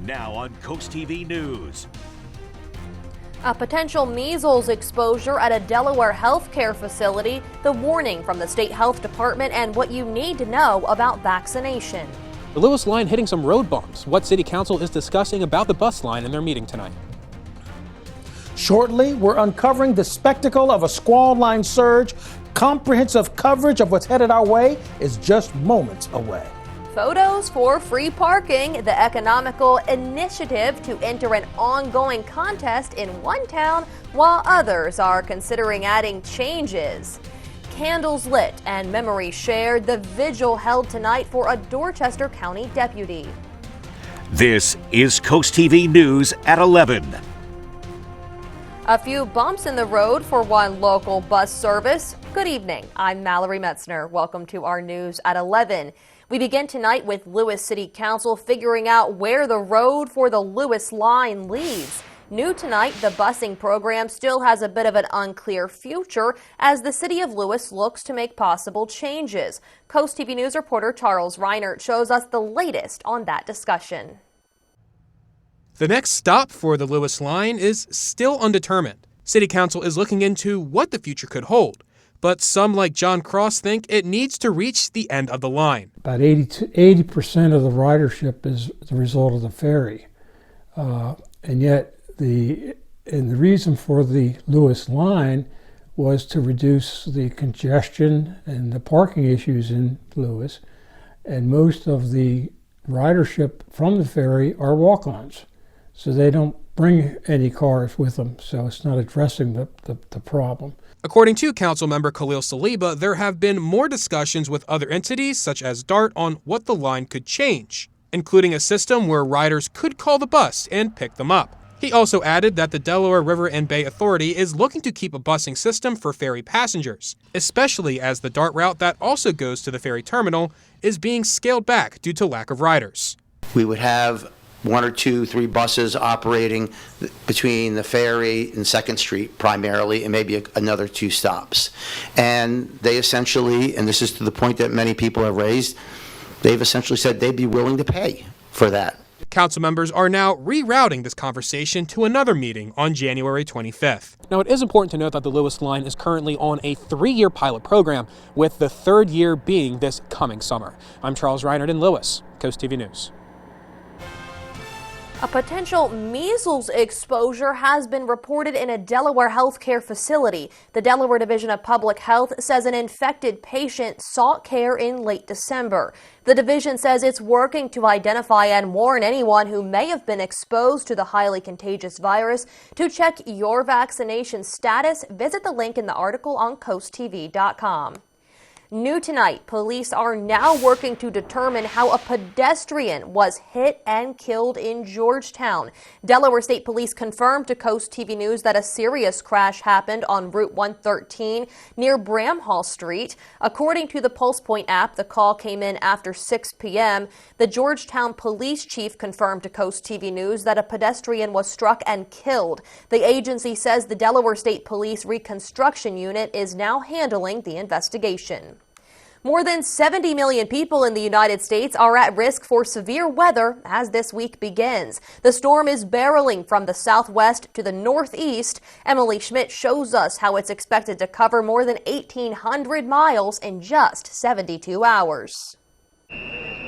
Now on CoastTV News. A potential measles exposure at a Delaware healthcare facility, the warning from the state health department, and what you need to know about vaccination. The Lewis line hitting some road bumps. What City Council is discussing about the bus line in their meeting tonight. Shortly, we're uncovering the spectacle of a squall line surge. Comprehensive coverage of what's headed our way is just moments away. Photos for free parking, the economical initiative to enter an ongoing contest in one town while others are considering adding changes. Candles lit and memories shared, the vigil held tonight for a Dorchester County deputy. This is CoastTV News at 11. A few bumps in the road for one local bus service. Good evening, I'm Mallory Metzner. Welcome to our news at 11. We begin tonight with Lewis City Council figuring out where the road for the Lewis line leads. New tonight, the busing program still has a bit of an unclear future as the city of Lewis looks to make possible changes. CoastTV News reporter Charles Reinert shows us the latest on that discussion. The next stop for the Lewis line is still undetermined. City Council is looking into what the future could hold, but some like John Cross think it needs to reach the end of the line. About 80% of the ridership is the result of the ferry, and yet the reason for the Lewis line was to reduce the congestion and the parking issues in Lewis, and most of the ridership from the ferry are walk-ons. So they don't bring any cars with them, so it's not addressing the problem. According to Councilmember Khalil Saliba, there have been more discussions with other entities, such as DART, on what the line could change, including a system where riders could call the bus and pick them up. He also added that the Delaware River and Bay Authority is looking to keep a busing system for ferry passengers, especially as the DART route that also goes to the ferry terminal is being scaled back due to lack of riders. We would have 1 or 2, 3 buses operating between the ferry and 2nd Street primarily, and maybe another 2 stops. And they essentially, and this is to the point that many people have raised, they've essentially said they'd be willing to pay for that. Council members are now rerouting this conversation to another meeting on January 25th. Now, it is important to note that the Lewis line is currently on a 3-year pilot program, with the 3rd year being this coming summer. I'm Charles Reinert in Lewis, CoastTV News. A potential measles exposure has been reported in a Delaware healthcare facility. The Delaware Division of Public Health says an infected patient sought care in late December. The division says it's working to identify and warn anyone who may have been exposed to the highly contagious virus. To check your vaccination status, visit the link in the article on CoastTV.com. New tonight, police are now working to determine how a pedestrian was hit and killed in Georgetown. Delaware State Police confirmed to Coast TV News that a serious crash happened on Route 113 near Bramhall Street. According to the Pulse Point app, the call came in after 6 p.m. The Georgetown police chief confirmed to Coast TV News that a pedestrian was struck and killed. The agency says the Delaware State Police Reconstruction Unit is now handling the investigation. More than 70 million people in the United States are at risk for severe weather as this week begins. The storm is barreling from the southwest to the northeast. Emily Schmidt shows us how it's expected to cover more than 1,800 miles in just 72 hours.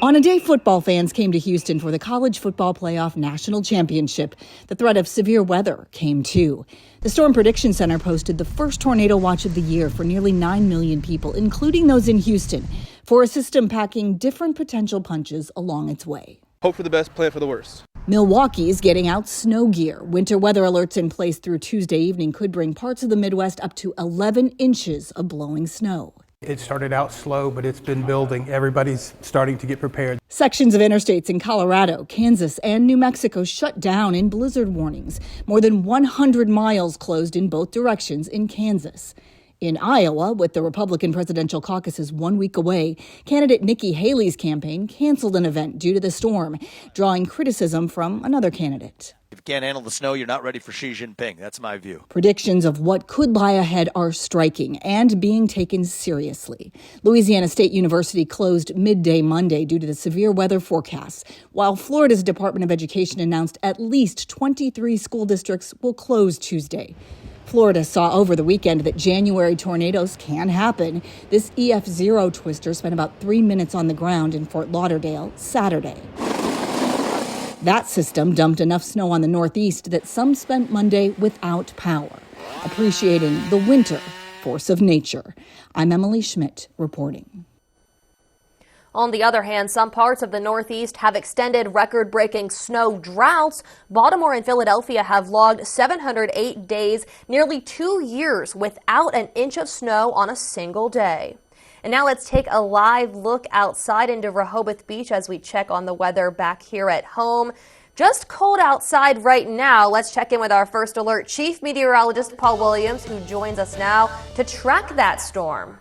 On a day football fans came to Houston for the College Football Playoff National Championship, the threat of severe weather came too. The Storm Prediction Center posted the first tornado watch of the year for nearly 9 million people, including those in Houston, for a system packing different potential punches along its way. Hope for the best, plan for the worst. Milwaukee's getting out snow gear. Winter weather alerts in place through Tuesday evening could bring parts of the Midwest up to 11 inches of blowing snow. It started out slow, but it's been building. Everybody's starting to get prepared. Sections of interstates in Colorado, Kansas, and New Mexico shut down in blizzard warnings. More than 100 miles closed in both directions in Kansas. In Iowa, with the Republican presidential caucuses 1 week away, candidate Nikki Haley's campaign canceled an event due to the storm, drawing criticism from another candidate. you can't handle the snow, you're not ready for Xi Jinping. That's my view. Predictions of what could lie ahead are striking and being taken seriously. Louisiana State University closed midday Monday due to the severe weather forecasts, while Florida's Department of Education announced at least 23 school districts will close Tuesday. Florida saw over the weekend that January tornadoes can happen. This EF0 twister spent about 3 minutes on the ground in Fort Lauderdale Saturday. That system dumped enough snow on the Northeast that some spent Monday without power, appreciating the winter force of nature. I'm Emily Schmidt reporting. On the other hand, some parts of the Northeast have extended record-breaking snow droughts. Baltimore and Philadelphia have logged 708 days, nearly 2 years, without an inch of snow on a single day. And now let's take a live look outside into Rehoboth Beach as we check on the weather back here at home. Just cold outside right now. Let's check in with our First Alert Chief Meteorologist Paul Williams, who joins us now to track that storm.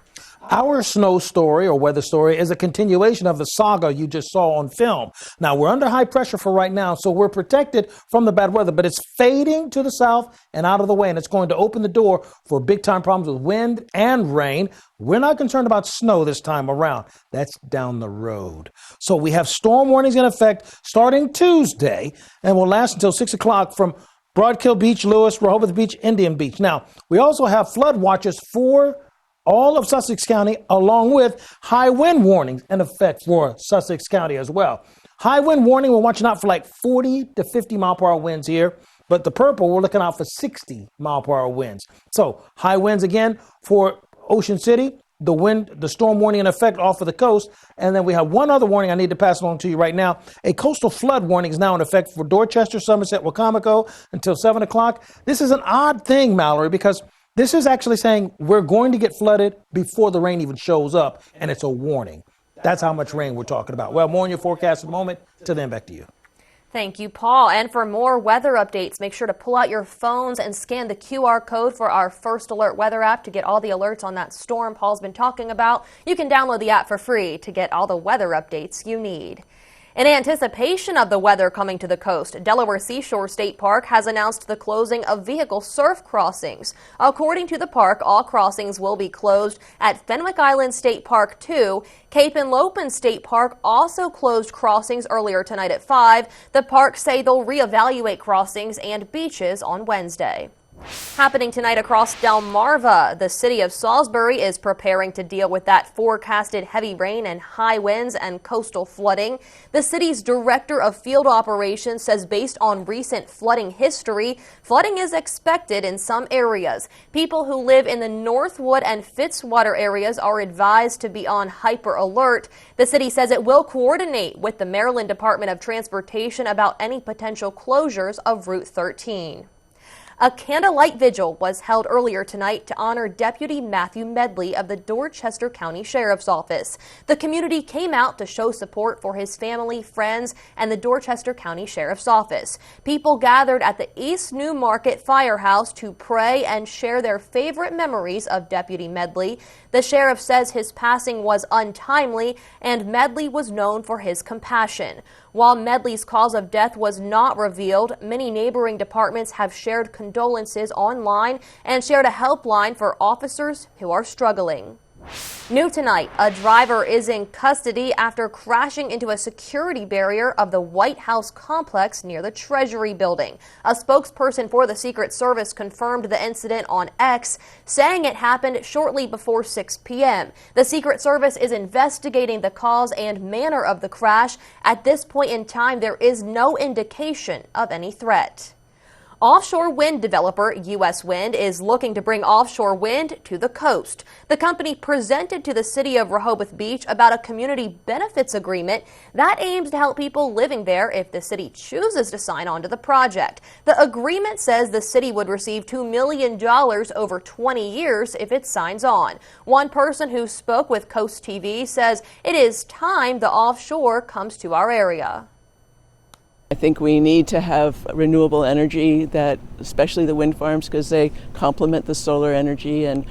Our snow story or weather story is a continuation of the saga you just saw on film. Now, we're under high pressure for right now, so we're protected from the bad weather, but it's fading to the south and out of the way, and it's going to open the door for big-time problems with wind and rain. We're not concerned about snow this time around. That's down the road. So we have storm warnings in effect starting Tuesday and will last until 6 o'clock from Broadkill Beach, Lewis, Rehoboth Beach, Indian Beach. Now, we also have flood watches for all of Sussex County, along with high wind warnings in effect for Sussex County as well. High wind warning, we're watching out for like 40 to 50 mile per hour winds here, but the purple, we're looking out for 60 mile per hour winds. So high winds again for Ocean City, the storm warning in effect off of the coast. And then we have one other warning I need to pass along to you right now. A coastal flood warning is now in effect for Dorchester, Somerset, Wacomico until 7 o'clock. This is an odd thing, Mallory, because this is actually saying we're going to get flooded before the rain even shows up, and it's a warning. That's how much rain we're talking about. Well, more on your forecast in a moment. Till then, back to you. Thank you, Paul. And for more weather updates, make sure to pull out your phones and scan the QR code for our First Alert weather app to get all the alerts on that storm Paul's been talking about. You can download the app for free to get all the weather updates you need. In anticipation of the weather coming to the coast, Delaware Seashore State Park has announced the closing of vehicle surf crossings. According to the park, all crossings will be closed at Fenwick Island State Park 2. Cape and Lopin State Park also closed crossings earlier tonight at 5. The parks say they'll reevaluate crossings and beaches on Wednesday. Happening tonight across Delmarva, the city of Salisbury is preparing to deal with that forecasted heavy rain and high winds and coastal flooding. The city's director of field operations says based on recent flooding history, flooding is expected in some areas. People who live in the Northwood and Fitzwater areas are advised to be on hyper alert. The city says it will coordinate with the Maryland Department of Transportation about any potential closures of Route 13. A candlelight vigil was held earlier tonight to honor Deputy Matthew Medley of the Dorchester County Sheriff's Office. The community came out to show support for his family, friends, and the Dorchester County Sheriff's Office. People gathered at the East New Market Firehouse to pray and share their favorite memories of Deputy Medley. The sheriff says his passing was untimely and Medley was known for his compassion. While Medley's cause of death was not revealed, many neighboring departments have shared condolences online and shared a helpline for officers who are struggling. New tonight, a driver is in custody after crashing into a security barrier of the White House complex near the Treasury building. A spokesperson for the Secret Service confirmed the incident on X, saying it happened shortly before 6 p.m. The Secret Service is investigating the cause and manner of the crash. At this point in time, there is no indication of any threat. Offshore wind developer U.S. Wind is looking to bring offshore wind to the coast. The company presented to the city of Rehoboth Beach about a community benefits agreement that aims to help people living there if the city chooses to sign on to the project. The agreement says the city would receive $2 million over 20 years if it signs on. One person who spoke with CoastTV says it is time the offshore comes to our area. I think we need to have renewable energy, that especially the wind farms, because they complement the solar energy, and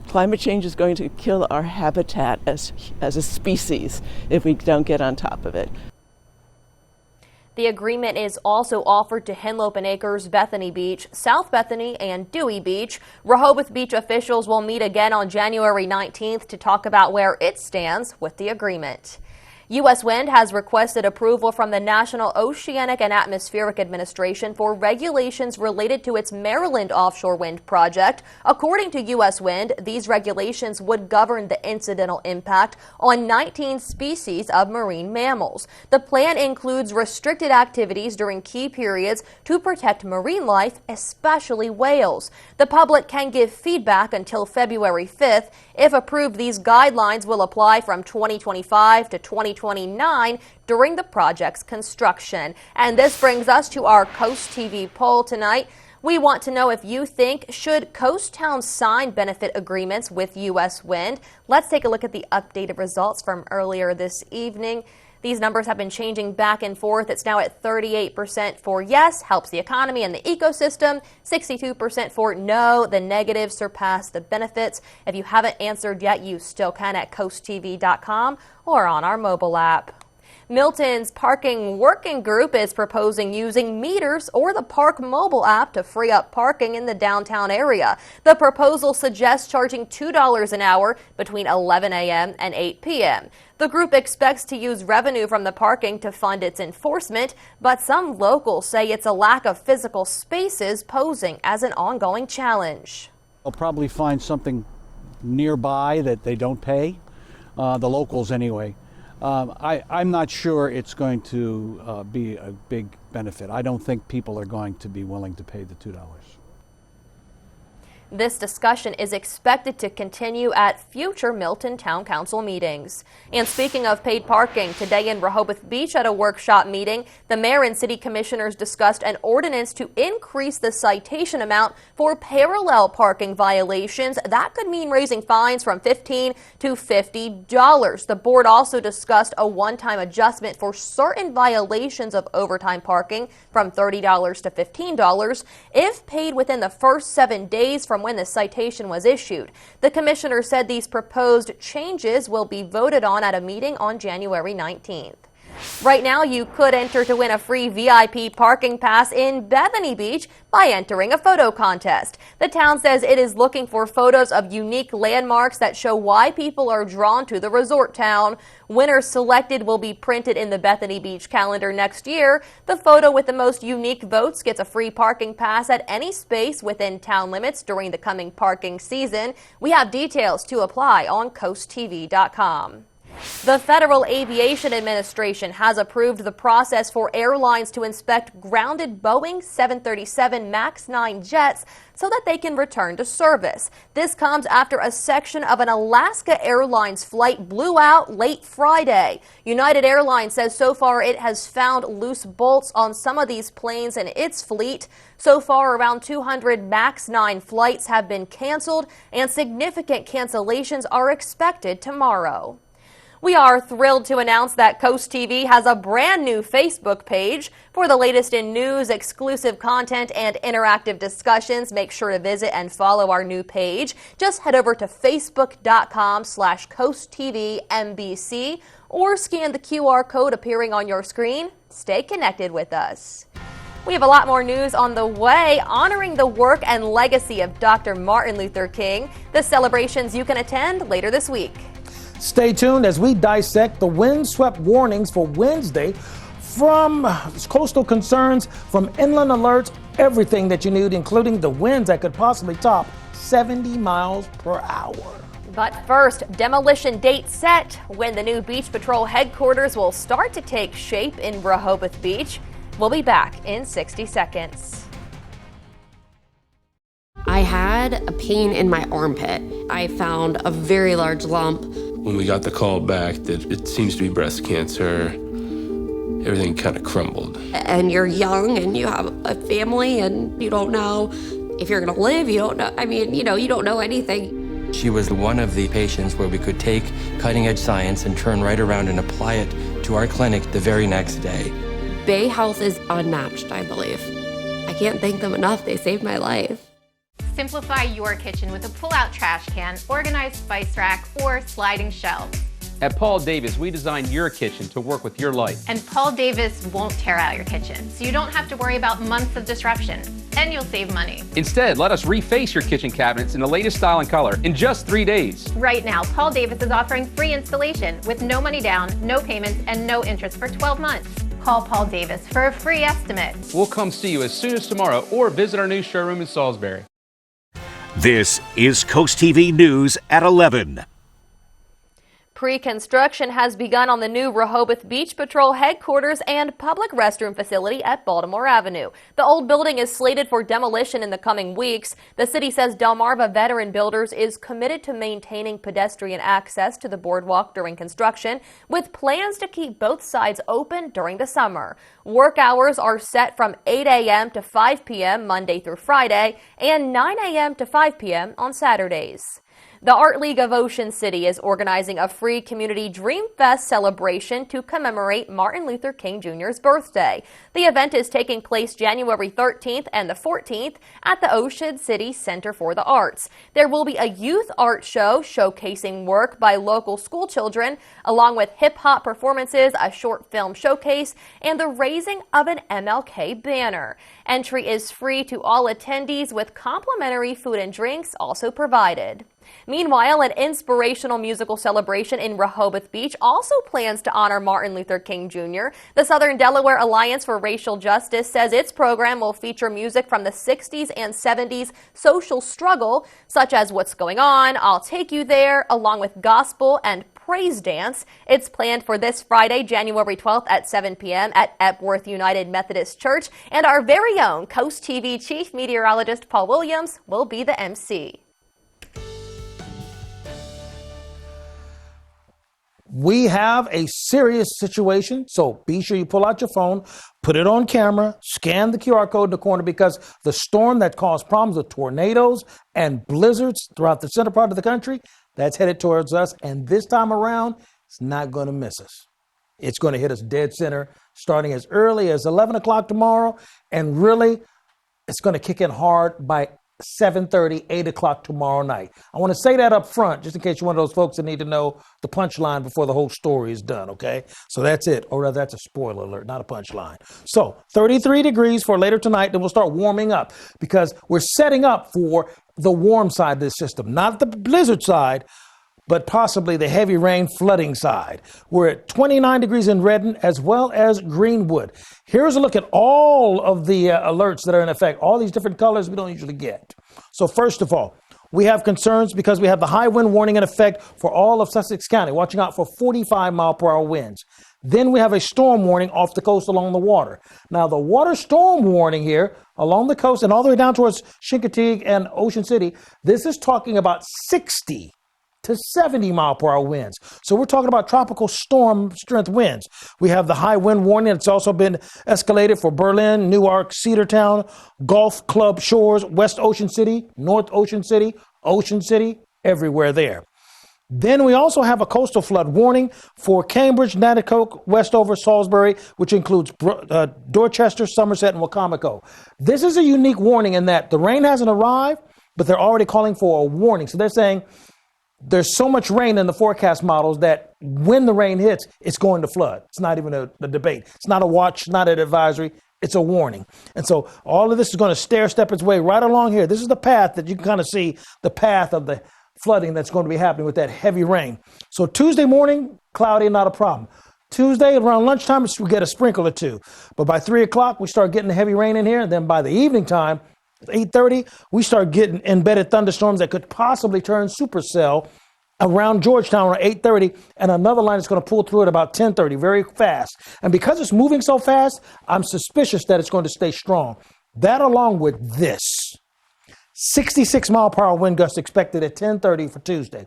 climate change is going to kill our habitat as a species if we don't get on top of it. The agreement is also offered to Henlopen Acres, Bethany Beach, South Bethany, and Dewey Beach. Rehoboth Beach officials will meet again on January 19th to talk about where it stands with the agreement. U.S. Wind has requested approval from the National Oceanic and Atmospheric Administration for regulations related to its Maryland offshore wind project. According to U.S. Wind, these regulations would govern the incidental impact on 19 species of marine mammals. The plan includes restricted activities during key periods to protect marine life, especially whales. The public can give feedback until February 5th. If approved, these guidelines will apply from 2025 to 2029 during the project's construction. And this brings us to our Coast TV poll tonight. We want to know if you think, should coast towns sign benefit agreements with U.S. Wind? Let's take a look at the updated results from earlier this evening. These numbers have been changing back and forth. It's now at 38% for yes, helps the economy and the ecosystem, 62% for no, the negatives surpass the benefits. If you haven't answered yet, you still can at CoastTV.com or on our mobile app. Milton's parking working group is proposing using meters or the Park mobile app to free up parking in the downtown area. The proposal suggests charging $2 an hour between 11 a.m. and 8 p.m. The group expects to use revenue from the parking to fund its enforcement, but some locals say it's a lack of physical spaces posing as an ongoing challenge. They'll probably find something nearby that they don't pay, the locals anyway. I'm not sure it's going to be a big benefit. I don't think people are going to be willing to pay the $2. This discussion is expected to continue at future Milton Town Council meetings. And speaking of paid parking, today in Rehoboth Beach at a workshop meeting, the mayor and city commissioners discussed an ordinance to increase the citation amount for parallel parking violations. That could mean raising fines from $15 to $50. The board also discussed a one-time adjustment for certain violations of overtime parking from $30 to $15 if paid within the first 7 days from when the citation was issued. The commissioner said these proposed changes will be voted on at a meeting on January 19th. Right now, you could enter to win a free VIP parking pass in Bethany Beach by entering a photo contest. The town says it is looking for photos of unique landmarks that show why people are drawn to the resort town. Winners selected will be printed in the Bethany Beach calendar next year. The photo with the most unique votes gets a free parking pass at any space within town limits during the coming parking season. We have details to apply on CoastTV.com. The Federal Aviation Administration has approved the process for airlines to inspect grounded Boeing 737 MAX 9 jets so that they can return to service. This comes after a section of an Alaska Airlines flight blew out late Friday. United Airlines says so far it has found loose bolts on some of these planes in its fleet. So far, around 200 MAX 9 flights have been canceled, and significant cancellations are expected tomorrow. We are thrilled to announce that Coast TV has a brand new Facebook page. For the latest in news, exclusive content, and interactive discussions, make sure to visit and follow our new page. Just head over to facebook.com/CoastTVMBC or scan the QR code appearing on your screen. Stay connected with us. We have a lot more news on the way, honoring the work and legacy of Dr. Martin Luther King. The celebrations you can attend later this week. Stay tuned as we dissect the windswept warnings for Wednesday, from coastal concerns, from inland alerts, everything that you need, including the winds that could possibly top 70 miles per hour. But first, demolition date set when the new Beach Patrol headquarters will start to take shape in Rehoboth Beach. We'll be back in 60 seconds. I had a pain in my armpit. I found a very large lump. When we got the call back that it seems to be breast cancer, everything kind of crumbled. And you're young and you have a family and you don't know if you're gonna live, you don't know, you don't know anything. She was one of the patients where we could take cutting edge science and turn right around and apply it to our clinic the very next day. Bay Health is unmatched, I believe. I can't thank them enough, they saved my life. Simplify your kitchen with a pull-out trash can, organized spice rack, or sliding shelves. At Paul Davis, we designed your kitchen to work with your life. And Paul Davis won't tear out your kitchen, so you don't have to worry about months of disruption. And you'll save money. Instead, let us reface your kitchen cabinets in the latest style and color in just 3 days. Right now, Paul Davis is offering free installation with no money down, no payments, and no interest for 12 months. Call Paul Davis for a free estimate. We'll come see you as soon as tomorrow or visit our new showroom in Salisbury. This is Coast TV News at 11. Pre-construction has begun on the new Rehoboth Beach Patrol headquarters and public restroom facility at Baltimore Avenue. The old building is slated for demolition in the coming weeks. The city says Delmarva Veteran Builders is committed to maintaining pedestrian access to the boardwalk during construction, with plans to keep both sides open during the summer. Work hours are set from 8 a.m. to 5 p.m. Monday through Friday and 9 a.m. to 5 p.m. on Saturdays. The Art League of Ocean City is organizing a free community Dream Fest celebration to commemorate Martin Luther King Jr.'s birthday. The event is taking place January 13th and the 14th at the Ocean City Center for the Arts. There will be a youth art show showcasing work by local school children, along with hip-hop performances, a short film showcase, and the raising of an MLK banner. Entry is free to all attendees, with complimentary food and drinks also provided. Meanwhile, an inspirational musical celebration in Rehoboth Beach also plans to honor Martin Luther King Jr. The Southern Delaware Alliance for Racial Justice says its program will feature music from the 60s and 70s social struggle, such as What's Going On, I'll Take You There, along with gospel and praise dance. It's planned for this Friday, January 12th at 7 p.m. at Epworth United Methodist Church, and our very own Coast TV Chief Meteorologist Paul Williams will be the MC. We have a serious situation, so be sure you pull out your phone, put it on camera, scan the QR code in the corner, because the storm that caused problems with tornadoes and blizzards throughout the center part of the country, that's headed towards us, and this time around, it's not going to miss us. It's going to hit us dead center starting as early as 11 o'clock tomorrow, and really, it's going to kick in hard by 7:30, 8 o'clock tomorrow night. I want to say that up front, just in case you're one of those folks that need to know the punchline before the whole story is done, okay? So that's it. Or rather, that's a spoiler alert, not a punchline. So 33 degrees for later tonight, then we'll start warming up, because we're setting up for the warm side of this system, not the blizzard side, but possibly the heavy rain flooding side. We're at 29 degrees in Redden as well as Greenwood. Here's a look at all of the alerts that are in effect, all these different colors we don't usually get. So first of all, we have concerns because we have the high wind warning in effect for all of Sussex County, watching out for 45-mile-per-hour winds. Then we have a storm warning off the coast along the water. Now, the water storm warning here along the coast and all the way down towards Chincoteague and Ocean City, this is talking about 60 to 70-mile-per-hour winds. So we're talking about tropical storm strength winds. We have the high wind warning. It's also been escalated for Berlin, Newark, Cedartown, Gulf Club Shores, West Ocean City, North Ocean City, everywhere there. Then we also have a coastal flood warning for Cambridge, Nanticoke, Westover, Salisbury, which includes Dorchester, Somerset, and Wacomico. This is a unique warning in that the rain hasn't arrived, but they're already calling for a warning. So they're saying there's so much rain in the forecast models that when the rain hits, it's going to flood. It's not even a debate. It's not a watch, not an advisory. It's a warning. And so all of this is going to stair-step its way right along here. This is the path that you can kind of see, the path of the flooding that's going to be happening with that heavy rain. So Tuesday morning, cloudy, not a problem. Tuesday around lunchtime, we get a sprinkle or two. But by 3 o'clock, we start getting the heavy rain in here. And then by the evening time, 8:30, we start getting embedded thunderstorms that could possibly turn supercell around Georgetown around 8:30, and another line is going to pull through at about 10:30, very fast. And because it's moving so fast, I'm suspicious that it's going to stay strong. That along with this, 66-mile-per-hour wind gust expected at 10:30 for Tuesday.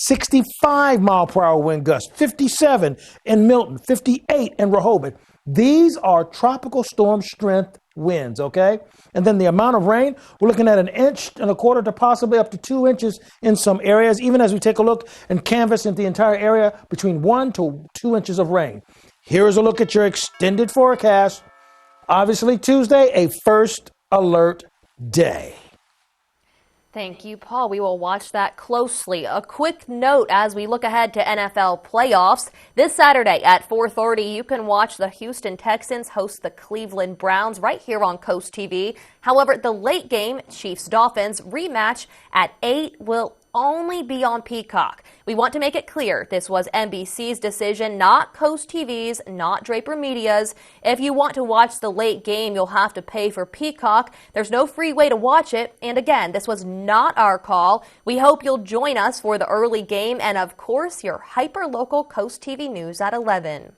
65-mile-per-hour wind gust, 57 in Milton, 58 in Rehoboth. These are tropical storm strength winds, okay? And then the amount of rain, we're looking at 1.25 inches to possibly up to 2 inches in some areas, even as we take a look and canvass into the entire area, between 1 to 2 inches of rain. Here is a look at your extended forecast. Obviously, Tuesday, a first alert day. Thank you, Paul. We will watch that closely. A quick note as we look ahead to NFL playoffs. This Saturday at 4:30, you can watch the Houston Texans host the Cleveland Browns right here on Coast TV. However, the late game, Chiefs-Dolphins rematch at 8 will only be on Peacock. We want to make it clear this was NBC's decision, not Coast TV's, not Draper Media's. If you want to watch the late game, you'll have to pay for Peacock. There's no free way to watch it. And again, this was not our call. We hope you'll join us for the early game and, of course, your hyper-local Coast TV news at 11.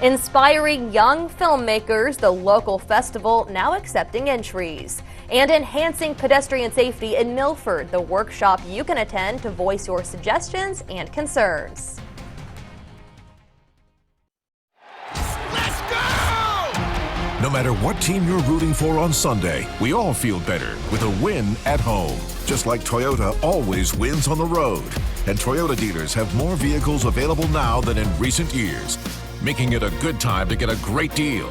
Inspiring young filmmakers, the local festival now accepting entries. And enhancing pedestrian safety in Milford, the workshop you can attend to voice your suggestions and concerns. Let's go! No matter what team you're rooting for on Sunday, we all feel better with a win at home. Just like Toyota always wins on the road. And Toyota dealers have more vehicles available now than in recent years, making it a good time to get a great deal.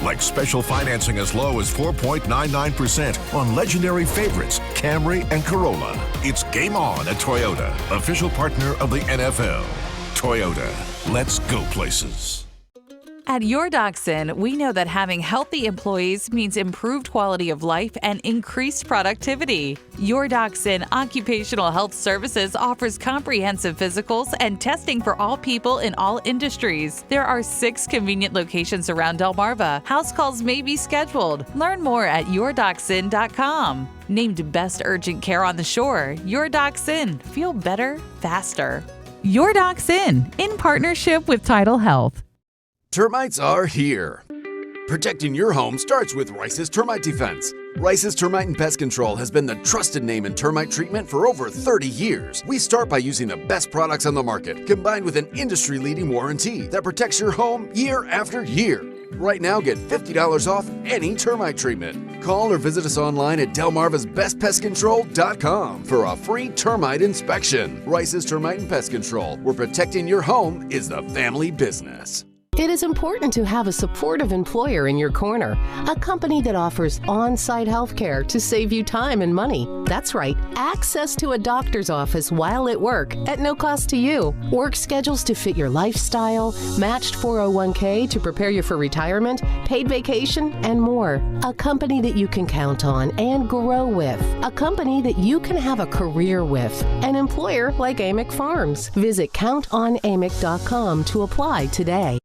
Like special financing as low as 4.99% on legendary favorites, Camry and Corolla. It's game on at Toyota, official partner of the NFL. Toyota, let's go places. At Your Dachshund, we know that having healthy employees means improved quality of life and increased productivity. Your Dachshund Occupational Health Services offers comprehensive physicals and testing for all people in all industries. There are 6 convenient locations around Delmarva. House calls may be scheduled. Learn more at yourdachshund.com. Named Best Urgent Care on the Shore, Your Dachshund. Feel better, faster. Your Dachshund, in partnership with Tidal Health. Termites are here. Protecting your home starts with Rice's Termite Defense. Rice's Termite and Pest Control has been the trusted name in termite treatment for over 30 years. We start by using the best products on the market, combined with an industry-leading warranty that protects your home year after year. Right now, get $50 off any termite treatment. Call or visit us online at delmarvasbestpestcontrol.com for a free termite inspection. Rice's Termite and Pest Control, where protecting your home is the family business. It is important to have a supportive employer in your corner, a company that offers on-site health care to save you time and money. That's right, access to a doctor's office while at work at no cost to you. Work schedules to fit your lifestyle, matched 401k to prepare you for retirement, paid vacation, and more. A company that you can count on and grow with. A company that you can have a career with. An employer like Amick Farms. Visit countonamick.com to apply today.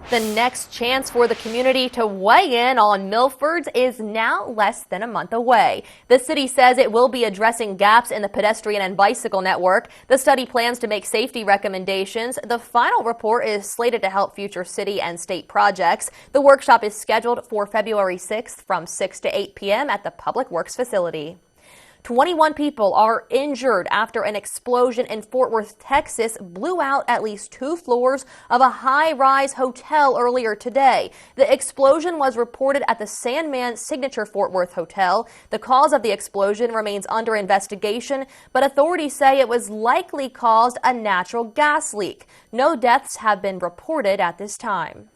The next chance for the community to weigh in on Milford's is now less than a month away. The city says it will be addressing gaps in the pedestrian and bicycle network. The study plans to make safety recommendations. The final report is slated to help future city and state projects. The workshop is scheduled for February 6th from 6 to 8 p.m. at the Public Works facility. 21 people are injured after an explosion in Fort Worth, Texas, blew out at least 2 floors of a high-rise hotel earlier today. The explosion was reported at the Sandman Signature Fort Worth Hotel. The cause of the explosion remains under investigation, but authorities say it was likely caused a natural gas leak. No deaths have been reported at this time.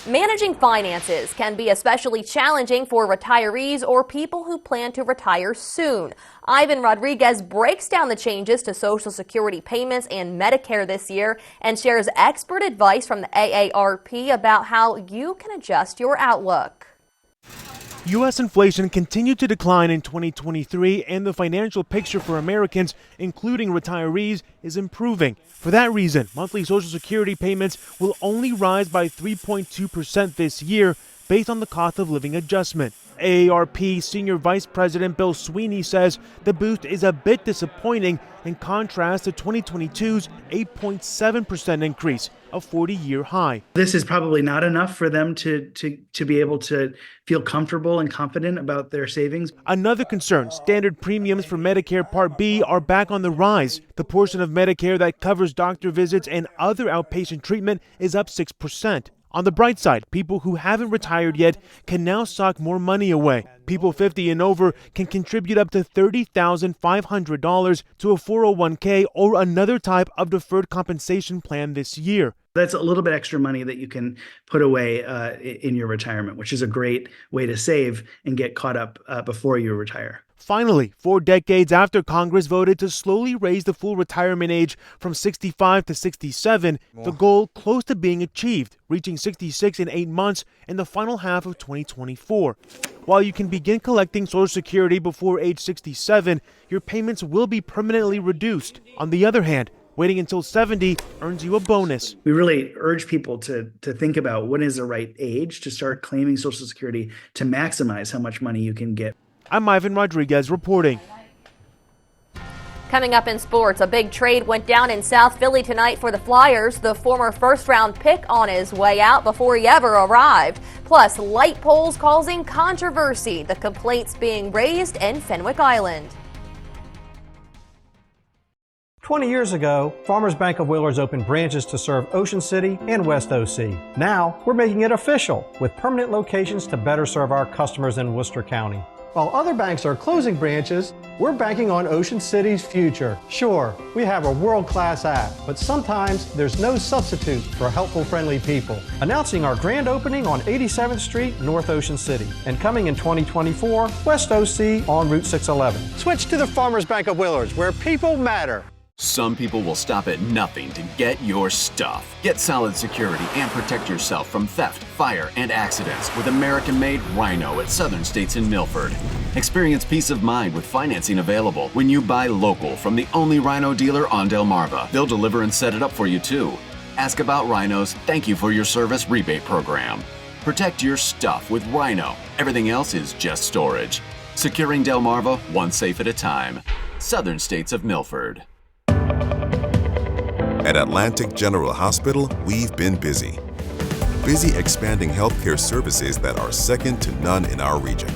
Managing finances can be especially challenging for retirees or people who plan to retire soon. Ivan Rodriguez breaks down the changes to Social Security payments and Medicare this year and shares expert advice from the AARP about how you can adjust your outlook. U.S. inflation continued to decline in 2023, and the financial picture for Americans, including retirees, is improving. For that reason, monthly Social Security payments will only rise by 3.2% this year, based on the cost of living adjustment. AARP Senior Vice President Bill Sweeney says the boost is a bit disappointing in contrast to 2022's 8.7% increase, a 40-year high. This is probably not enough for them to be able to feel comfortable and confident about their savings. Another concern, standard premiums for Medicare Part B are back on the rise. The portion of Medicare that covers doctor visits and other outpatient treatment is up 6%. On the bright side, people who haven't retired yet can now sock more money away. People 50 and over can contribute up to $30,500 to a 401k or another type of deferred compensation plan this year. That's a little bit extra money that you can put away in your retirement, which is a great way to save and get caught up before you retire. Finally, 4 decades after Congress voted to slowly raise the full retirement age from 65 to 67, the goal close to being achieved, reaching 66 in 8 months in the final half of 2024. While you can begin collecting Social Security before age 67, your payments will be permanently reduced. On the other hand, waiting until 70 earns you a bonus. We really urge people to think about what is the right age to start claiming Social Security to maximize how much money you can get. I'm Ivan Rodriguez reporting. Coming up in sports, a big trade went down in South Philly tonight for the Flyers. The former first-round pick on his way out before he ever arrived. Plus, light poles causing controversy, the complaints being raised in Fenwick Island. 20 years ago, Farmers Bank of Wheeler's opened branches to serve Ocean City and West OC. Now, we're making it official with permanent locations to better serve our customers in Worcester County. While other banks are closing branches, we're banking on Ocean City's future. Sure, we have a world-class app, but sometimes there's no substitute for helpful, friendly people. Announcing our grand opening on 87th Street, North Ocean City, and coming in 2024, West OC on Route 611. Switch to the Farmers Bank of Wheeler's, where people matter. Some people will stop at nothing to get your stuff. Get solid security and protect yourself from theft, fire, and accidents with American-made Rhino at Southern States in Milford. Experience peace of mind with financing available when you buy local from the only Rhino dealer on Delmarva. They'll deliver and set it up for you too. Ask about Rhino's Thank You for Your Service rebate program. Protect your stuff with Rhino. Everything else is just storage. Securing Delmarva one safe at a time. Southern States of Milford. At Atlantic General Hospital, we've been busy. Busy expanding healthcare services that are second to none in our region.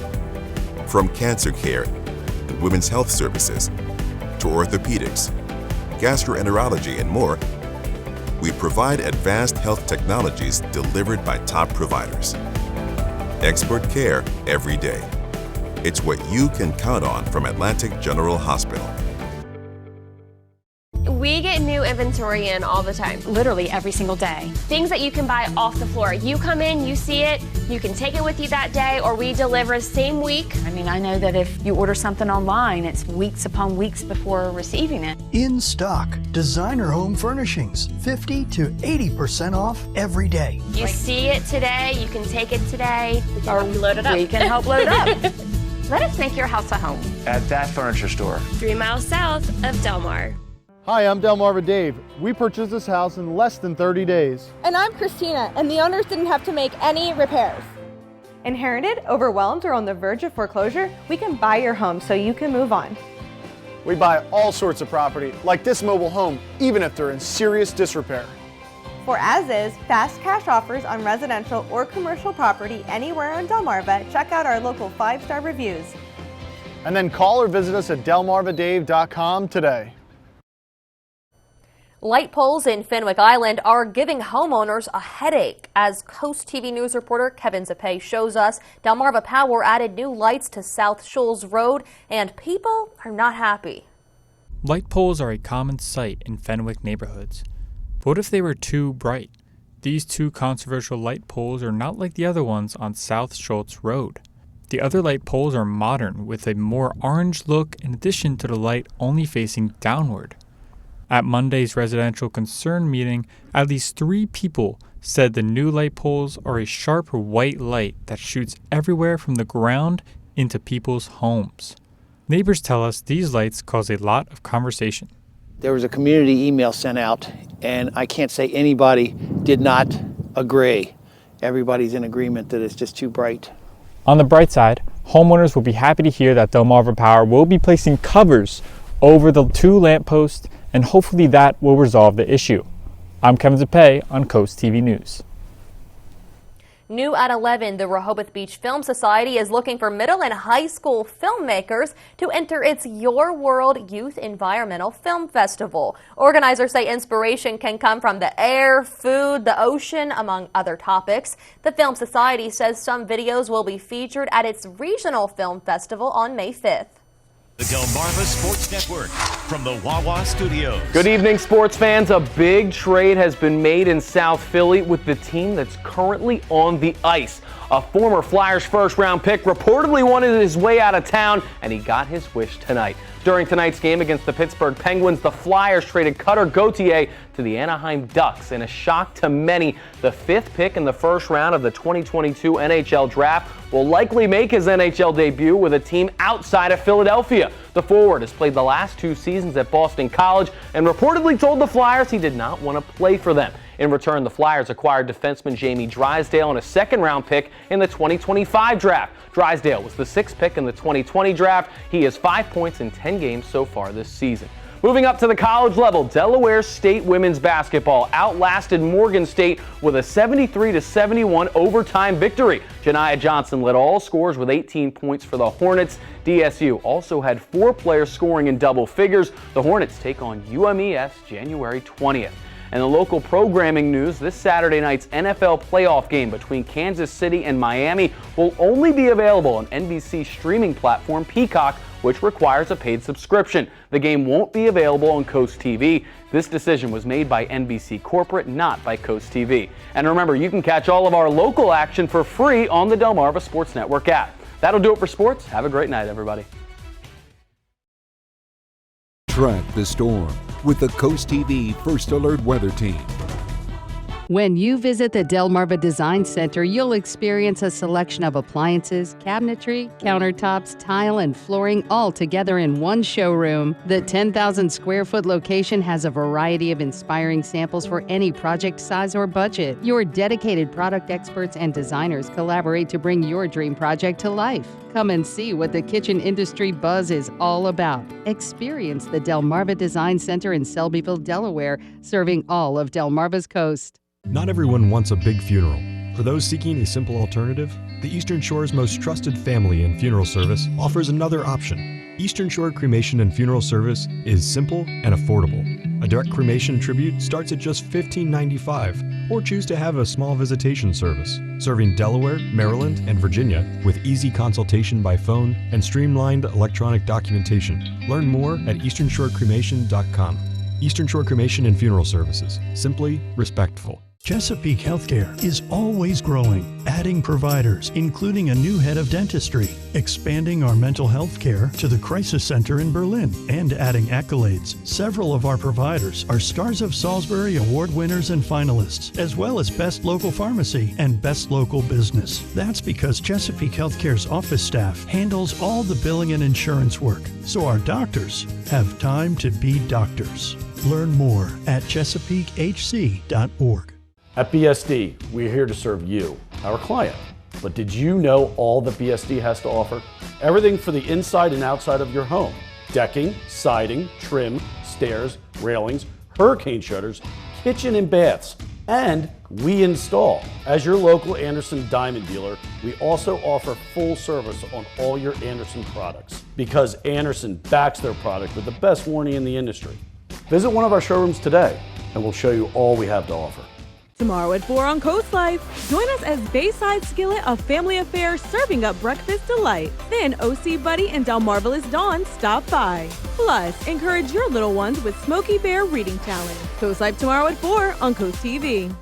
From cancer care and women's health services to orthopedics, gastroenterology, and more, we provide advanced health technologies delivered by top providers. Expert care every day. It's what you can count on from Atlantic General Hospital. We get new inventory in all the time. Literally every single day. Things that you can buy off the floor. You come in, you see it, you can take it with you that day, or we deliver same week. I mean, I know that if you order something online, it's weeks upon weeks before receiving it. In stock, designer home furnishings, 50 to 80% off every day. You see it today, you can take it today. We can help you load it up. We can help load it up. Let us make your house a home. At that furniture store. 3 miles south of Delmar. Hi, I'm Delmarva Dave. We purchased this house in less than 30 days. And I'm Christina, and the owners didn't have to make any repairs. Inherited, overwhelmed, or on the verge of foreclosure? We can buy your home so you can move on. We buy all sorts of property, like this mobile home, even if they're in serious disrepair. For as-is, fast cash offers on residential or commercial property anywhere in Delmarva, check out our local 5-star reviews. And then call or visit us at delmarvadave.com today. Light poles in Fenwick Island are giving homeowners a headache. As Coast TV News reporter Kevin Zapay shows us, Delmarva Power added new lights to South Shoals Road, and people are not happy. Light poles are a common sight in Fenwick neighborhoods. But what if they were too bright? These two controversial light poles are not like the other ones on South Schultz Road. The other light poles are modern with a more orange look in addition to the light only facing downward. At Monday's residential concern meeting, at least 3 people said the new light poles are a sharp white light that shoots everywhere from the ground into people's homes. Neighbors tell us these lights cause a lot of conversation. There was a community email sent out, and I can't say anybody did not agree. Everybody's in agreement that it's just too bright. On the bright side, homeowners will be happy to hear that Delmarva Power will be placing covers over the 2 lampposts, and hopefully that will resolve the issue. I'm Kevin Zapay on Coast TV News. New at 11, the Rehoboth Beach Film Society is looking for middle and high school filmmakers to enter its Your World Youth Environmental Film Festival. Organizers say inspiration can come from the air, food, the ocean, among other topics. The Film Society says some videos will be featured at its regional film festival on May 5th. The Delmarva Sports Network from the Wawa Studios. Good evening, sports fans. A big trade has been made in South Philly with the team that's currently on the ice. A former Flyers first-round pick reportedly wanted his way out of town, and he got his wish tonight. During tonight's game against the Pittsburgh Penguins, the Flyers traded Cutter Gauthier to the Anaheim Ducks. In a shock to many, the fifth pick in the first round of the 2022 NHL Draft will likely make his NHL debut with a team outside of Philadelphia. The forward has played the last 2 seasons at Boston College and reportedly told the Flyers he did not want to play for them. In return, the Flyers acquired defenseman Jamie Drysdale and a second-round pick in the 2025 draft. Drysdale was the 6th pick in the 2020 draft. He has 5 points in 10 games so far this season. Moving up to the college level, Delaware State women's basketball outlasted Morgan State with a 73-71 overtime victory. Janiah Johnson led all scores with 18 points for the Hornets. DSU also had 4 players scoring in double figures. The Hornets take on UMES January 20th. And the local programming news, this Saturday night's NFL playoff game between Kansas City and Miami will only be available on NBC streaming platform Peacock, which requires a paid subscription. The game won't be available on CoastTV. This decision was made by NBC Corporate, not by CoastTV. And remember, you can catch all of our local action for free on the Delmarva Sports Network app. That'll do it for sports. Have a great night, everybody. Track the storm with the CoastTV First Alert Weather Team. When you visit the Delmarva Design Center, you'll experience a selection of appliances, cabinetry, countertops, tile, and flooring all together in one showroom. The 10,000 square foot location has a variety of inspiring samples for any project size or budget. Your dedicated product experts and designers collaborate to bring your dream project to life. Come and see what the kitchen industry buzz is all about. Experience the Delmarva Design Center in Selbyville, Delaware, serving all of Delmarva's coast. Not everyone wants a big funeral. For those seeking a simple alternative, the Eastern Shore's most trusted family and funeral service offers another option. Eastern Shore Cremation and Funeral Service is simple and affordable. A direct cremation tribute starts at just $15.95, or choose to have a small visitation service, serving Delaware, Maryland, and Virginia with easy consultation by phone and streamlined electronic documentation. Learn more at easternshorecremation.com. Eastern Shore Cremation and Funeral Services. Simply respectful. Chesapeake Healthcare is always growing, adding providers, including a new head of dentistry, expanding our mental health care to the Crisis Center in Berlin, and adding accolades. Several of our providers are Stars of Salisbury Award winners and finalists, as well as Best Local Pharmacy and Best Local Business. That's because Chesapeake Healthcare's office staff handles all the billing and insurance work, so our doctors have time to be doctors. Learn more at chesapeakehc.org. At BSD, we're here to serve you, our client. But did you know all that BSD has to offer? Everything for the inside and outside of your home. Decking, siding, trim, stairs, railings, hurricane shutters, kitchen and baths. And we install. As your local Anderson Diamond dealer, we also offer full service on all your Anderson products. Because Anderson backs their product with the best warranty in the industry. Visit one of our showrooms today and we'll show you all we have to offer. Tomorrow at 4 on Coast Life, join us as Bayside Skillet, a family affair serving up breakfast delight. Then OC Buddy and Delmarvelous Dawn stop by. Plus, encourage your little ones with Smokey Bear Reading Challenge. Coast Life tomorrow at 4 on Coast TV.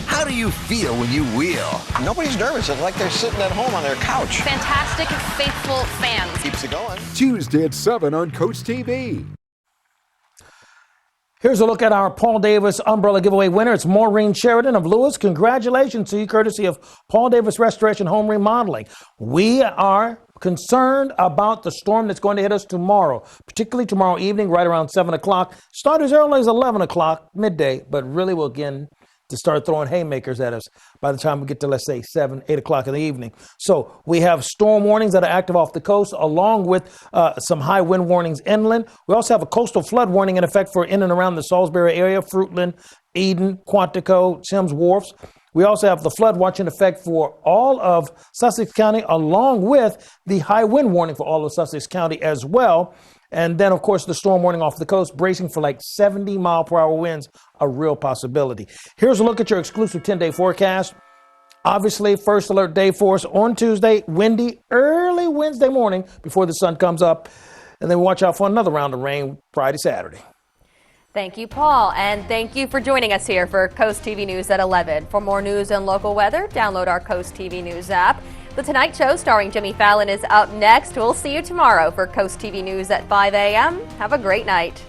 How do you feel when you wheel? Nobody's nervous. It's like they're sitting at home on their couch. Fantastic, faithful fans. Keeps it going. Tuesday at 7 on CoastTV. Here's a look at our Paul Davis Umbrella Giveaway winner. It's Maureen Sheridan of Lewis. Congratulations to you, courtesy of Paul Davis Restoration Home Remodeling. We are concerned about the storm that's going to hit us tomorrow, particularly tomorrow evening, right around 7 o'clock. Start as early as 11 o'clock, midday, but really will begin to start throwing haymakers at us by the time we get to, let's say, 7, 8 o'clock in the evening. So we have storm warnings that are active off the coast, along with some high wind warnings inland. We also have a coastal flood warning in effect for in and around the Salisbury area, Fruitland, Eden, Quantico, Sims Wharfs. We also have the flood watch in effect for all of Sussex County, along with the high wind warning for all of Sussex County as well. And then, of course, the storm warning off the coast, bracing for like 70-mile-per-hour winds, a real possibility. Here's a look at your exclusive 10-day forecast. Obviously, first alert day for us on Tuesday, windy early Wednesday morning before the sun comes up. and then watch out for another round of rain Friday, Saturday. Thank you, Paul, and thank you for joining us here for Coast TV News at 11. For more news and local weather, download our Coast TV News app. The Tonight Show starring Jimmy Fallon is up next. We'll see you tomorrow for Coast TV News at 5 a.m. Have a great night.